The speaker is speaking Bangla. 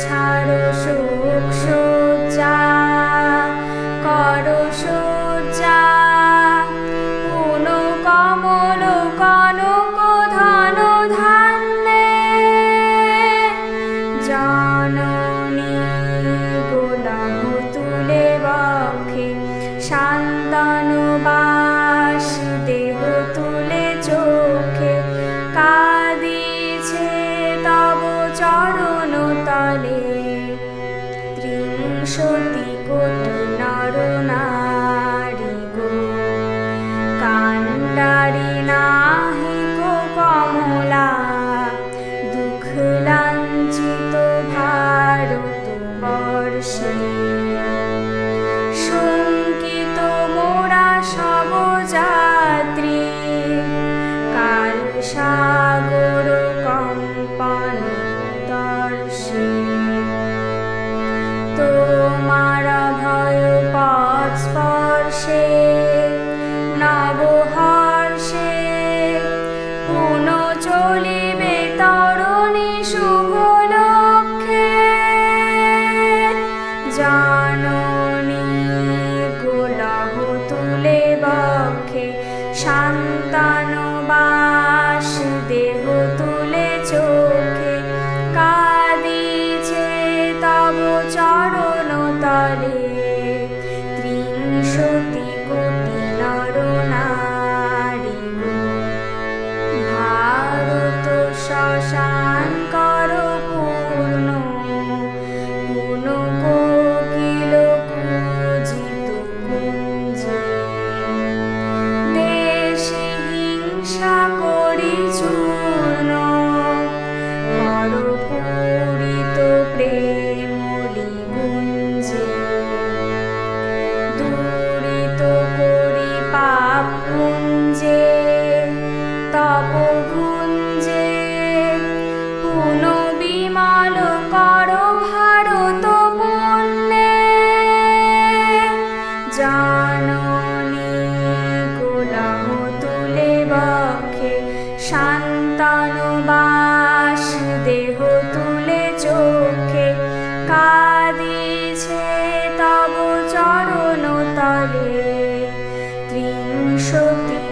ছাড়ো শোক সজ্জা, করো সজ্জা পুন কমল কনক ধন ধান্যে। জননী গোলাম তুলে বক্ষে, শান্তনু বাসুদেব তুলে চোখে, কাঁদিছে তব চরণ তলে। ত্রিংশতি কোটি নর নারী গো, কান্ডারি নাহিক কমলা, দুঃখ লাঞ্ছিত ভারতবর্ষে। শঙ্কিত মোরা সব যাত্রী, কাল সাগর কম্পন দর্শে। তোমার ভয় পথ স্পর্শে, নবহর্ষে পুন চলিবে তরণী শুভ লক্ষ্যে। জননী গোলাম তুলে বক্ষে, শান্তনু বাসুদেব তুলে চোখে, কাঁদিছে তব চরণ তলে। ত্রিংশতি কোটি নর নারী গো, ভারত শ্মশান কর পূর্ণ, পুন কোকিল কূজিত কুঞ্জে। দেশে হিংসা করি চূর্ণ, কর পূরিত প্রেমলি গুঞ্জে। দূরিত করি পাপ পুঞ্জে, তপ ভুঞ্জে পুন বিমল কর ভারত পুণ্যে। জননী গোলাম তুলে বক্ষে, শান্তনু বাসুদেব তুলে চোখে, কাঁদিছে তব চরণ তলে। ত্রিংশতি